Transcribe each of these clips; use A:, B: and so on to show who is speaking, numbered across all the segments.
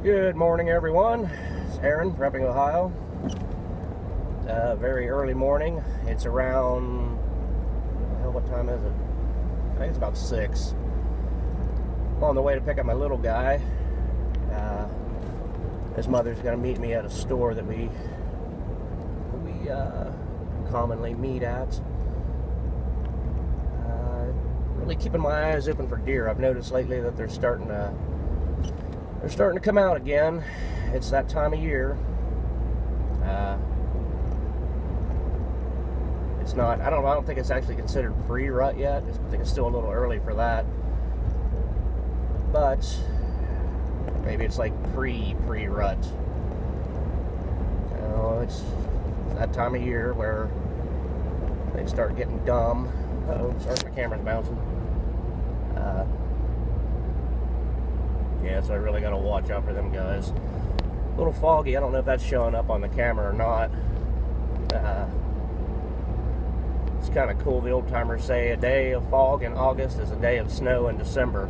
A: Good morning, everyone. It's Aaron, Prepping, Ohio. Very early morning. It's around, what time is it? I think it's about 6. I'm on the way to pick up my little guy. His mother's going to meet me at a store that we commonly meet at. Really keeping my eyes open for deer. I've noticed lately that they're starting to come out again. It's that time of year. It's not, I don't think it's actually considered pre-rut yet. I think it's still a little early for that. But maybe it's like pre-rut. It's that time of year where they start getting dumb. Uh-oh, sorry, my camera's bouncing. Yeah, so I really got to watch out for them guys. A little foggy. I don't know if that's showing up on the camera or not. It's kind of cool. The old timers say a day of fog in August is a day of snow in December.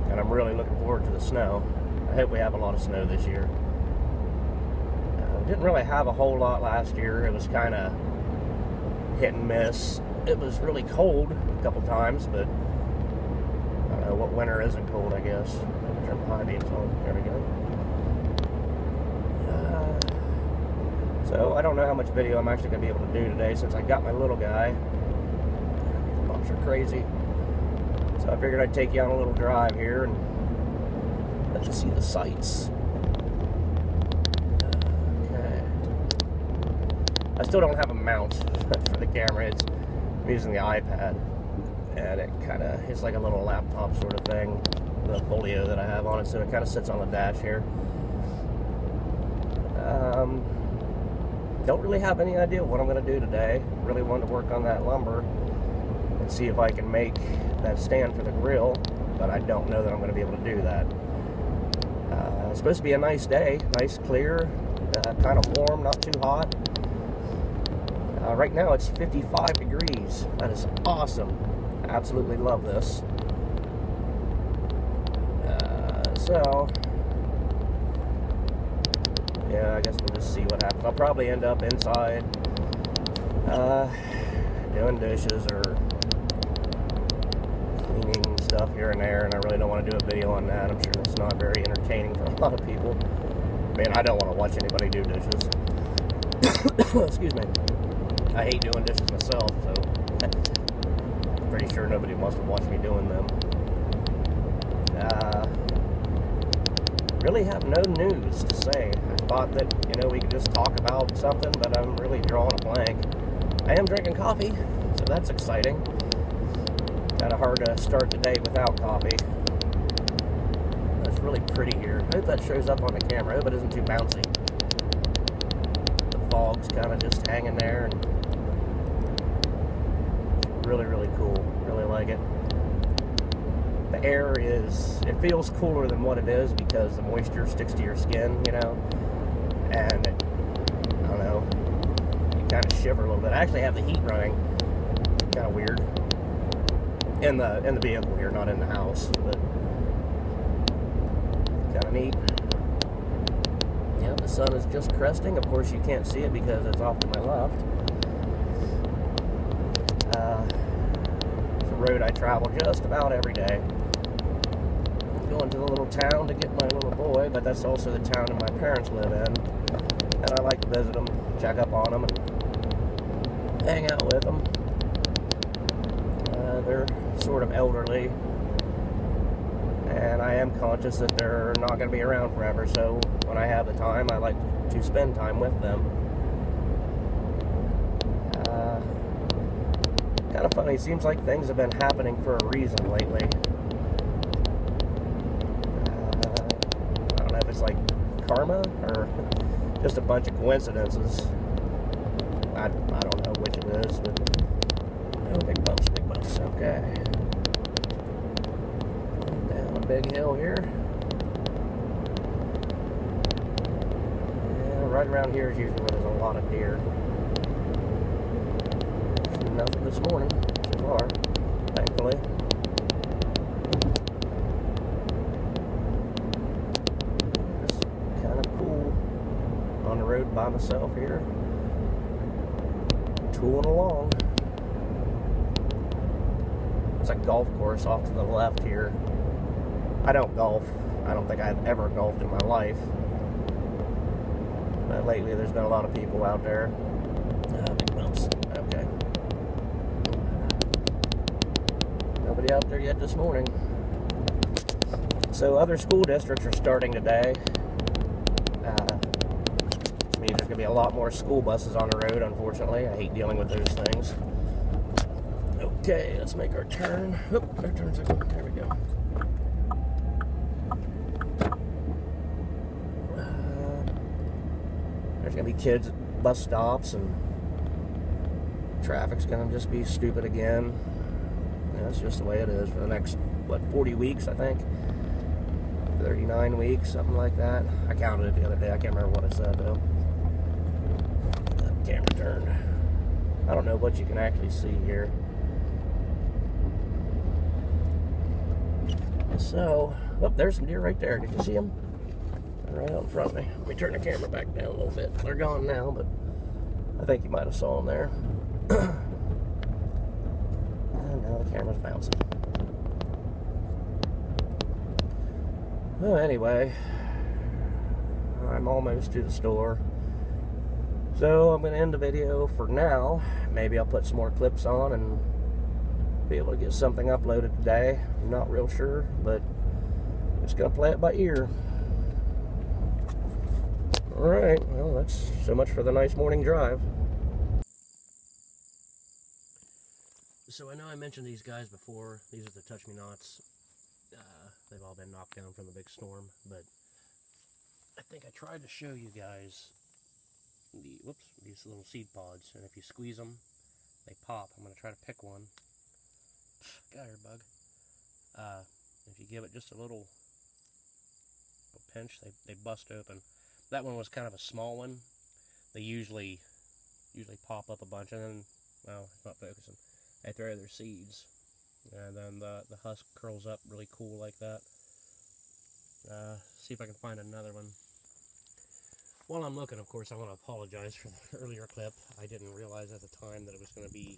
A: And I'm really looking forward to the snow. I hope we have a lot of snow this year. We didn't really have a whole lot last year. It was kind of hit and miss. It was really cold a couple times, but I don't know what winter isn't cold, I guess. Turn the high beams on. There we go. So I don't know how much video I'm actually going to be able to do today since I got my little guy. These bumps are crazy. So I figured I'd take you on a little drive here and let you see the sights. Okay. I still don't have a mount for the camera. I'm using the iPad. And it kind of, it's like a little laptop sort of thing, the folio that I have on it, so it kind of sits on the dash here. Don't really have any idea what I'm going to do today. Really wanted to work on that lumber and see if I can make that stand for the grill, but I don't know that I'm going to be able to do that. It's supposed to be a nice day, nice, clear, kind of warm, not too hot. Right now it's 55 degrees. That is awesome. Absolutely love this. So yeah, I guess we'll just see what happens. I'll probably end up inside doing dishes or cleaning stuff here and there, and I really don't want to do a video on that. I'm sure that's not very entertaining for a lot of people. I mean, I don't want to watch anybody do dishes. Excuse me. I hate doing dishes myself, so I'm pretty sure nobody wants to watch me doing them. Really have no news to say. I thought that, we could just talk about something, but I'm really drawing a blank. I am drinking coffee, so that's exciting. Kind of hard to start the day without coffee. That's really pretty here. I hope that shows up on the camera. I hope it isn't too bouncy. The fog's kind of just hanging there, and really, really cool. Really like it. The air it feels cooler than what it is because the moisture sticks to your skin, and I don't know, you kind of shiver a little bit. I actually have the heat running, kind of weird, in the vehicle here, not in the house, but kind of neat. Yeah, the sun is just cresting. Of course, you can't see it because it's off to my left. It's a road I travel just about every day. Going to the little town to get my little boy, but that's also the town that my parents live in, and I like to visit them, check up on them, and hang out with them. They're sort of elderly, and I am conscious that they're not going to be around forever, so when I have the time, I like to spend time with them. Kind of funny, seems like things have been happening for a reason lately. It's like karma or just a bunch of coincidences. I don't know which it is, but big bumps, okay. Down a big hill here. Yeah, right around here is usually where there's a lot of deer. Nothing this morning so far, thankfully. road by myself here, tooling along. There's a golf course off to the left here. I don't golf. I don't think I've ever golfed in my life. But lately there's been a lot of people out there. Big bumps. Okay. Nobody out there yet this morning. So other school districts are starting today. Which means there's going to be a lot more school buses on the road, unfortunately. I hate dealing with those things. Okay, let's make our turn. Oop, our turn's there we go. There's going to be kids at bus stops, and traffic's going to just be stupid again. That's just the way it is for the next, 40 weeks, I think. 39 weeks, something like that. I counted it the other day. I can't remember what I said, though. Camera turned. I don't know what you can actually see here. So, oh, there's some deer right there. Did you see them? They're right out in front of me. Let me turn the camera back down a little bit. They're gone now, but I think you might have saw them there. And now the camera's bouncing. Well, anyway, I'm almost to the store. So I'm going to end the video for now. Maybe I'll put some more clips on and be able to get something uploaded today. I'm not real sure, but just going to play it by ear. Alright, well, that's so much for the nice morning drive. So I know I mentioned these guys before. These are the Touch-Me-Nots. They've all been knocked down from the big storm, but I think I tried to show you guys these little seed pods, and if you squeeze them, they pop. I'm going to try to pick one. Got here, bug. If you give it just a little pinch, they bust open. That one was kind of a small one. They usually pop up a bunch, and then, well, it's not focusing. They throw their seeds, and then the husk curls up really cool like that. See if I can find another one. While I'm looking, of course, I want to apologize for the earlier clip. I didn't realize at the time that it was going to be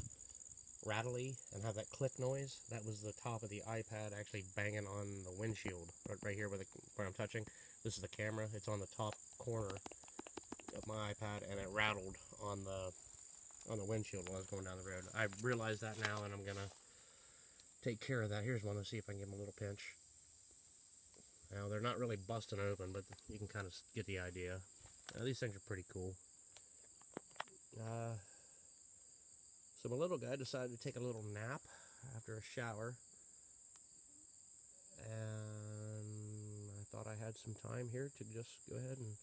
A: rattly and have that click noise. That was the top of the iPad actually banging on the windshield right here where I'm touching. This is the camera. It's on the top corner of my iPad, and it rattled on the windshield while I was going down the road. I realize that now, and I'm gonna take care of that. Here's one. Let's see if I can give them a little pinch. Now they're not really busting open, but you can kind of get the idea. These things are pretty cool. So my little guy decided to take a little nap after a shower, and I thought I had some time here to just go ahead and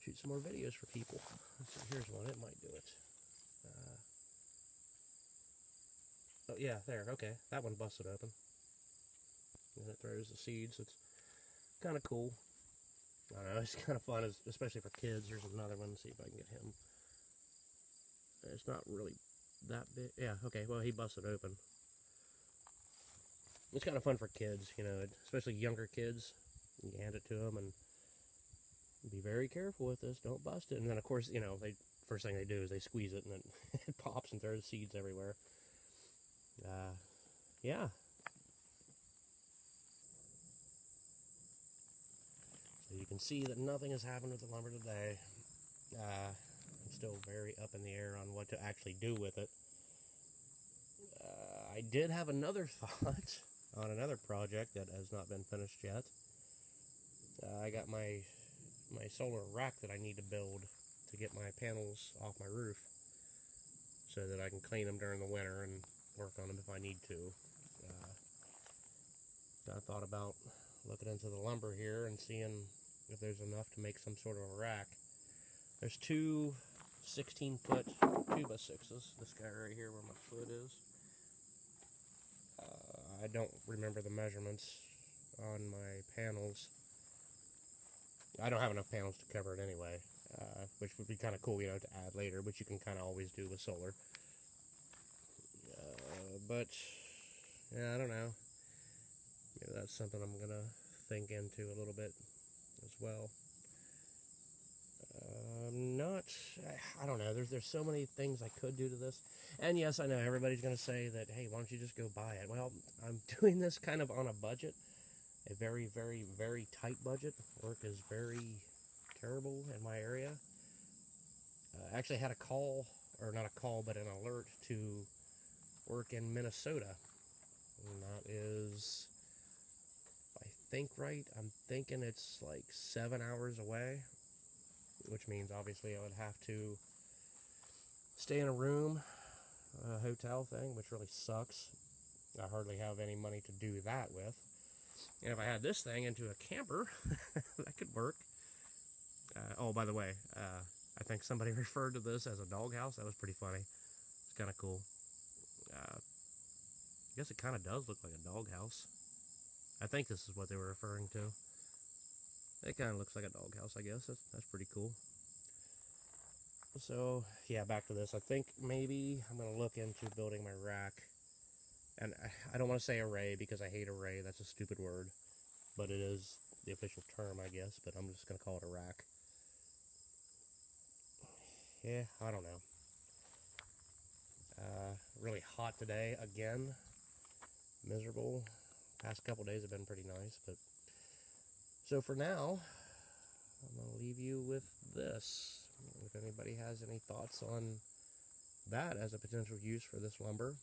A: shoot some more videos for people. So here's one. It might do it. Oh yeah, there. Okay, that one busted open, and it throws the seeds. It's kind of cool. I don't know, it's kind of fun, especially for kids. There's another one. Let's see if I can get him. It's not really that big. Yeah, okay, well, he busted open. It's kind of fun for kids, you know, especially younger kids. You hand it to them and be very careful with this. Don't bust it. And then, of course, you know, first thing they do is they squeeze it, and then it pops and throws seeds everywhere. Yeah. So you can see that nothing has happened with the lumber today. I'm still very up in the air on what to actually do with it. I did have another thought on another project that has not been finished yet. I got my solar rack that I need to build to get my panels off my roof so that I can clean them during the winter and work on them if I need to. I thought about looking into the lumber here and seeing if there's enough to make some sort of a rack. There's two 16-foot 2x6s. This guy right here where my foot is. I don't remember the measurements on my panels. I don't have enough panels to cover it anyway, which would be kind of cool, you know, to add later, which you can kind of always do with solar. But, yeah, I don't know. Maybe that's something I'm going to think into a little bit as well. I don't know. There's so many things I could do to this. And yes, I know everybody's going to say that, hey, why don't you just go buy it? Well, I'm doing this kind of on a budget, a very, very, very tight budget. Work is very terrible in my area. I actually had a call, or not a call, but an alert to work in Minnesota. And that is, if I think right, I'm thinking it's like 7 hours away, which means obviously I would have to stay in a room, a hotel thing, which really sucks. I hardly have any money to do that with. And if I had this thing into a camper, that could work. Oh, by the way, I think somebody referred to this as a doghouse. That was pretty funny. It's kind of cool. I guess it kind of does look like a doghouse. I think this is what they were referring to. It kind of looks like a doghouse, I guess. That's pretty cool. So, yeah, back to this. I think maybe I'm going to look into building my rack. And I don't want to say array because I hate array. That's a stupid word. But it is the official term, I guess. But I'm just going to call it a rack. Yeah, I don't know. Really hot today again. Miserable. Past couple days have been pretty nice, but so for now, I'm gonna leave you with this. If anybody has any thoughts on that as a potential use for this lumber,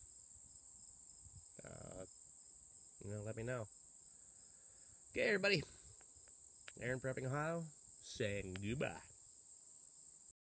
A: let me know. Okay, everybody. Aaron Prepping Ohio saying goodbye.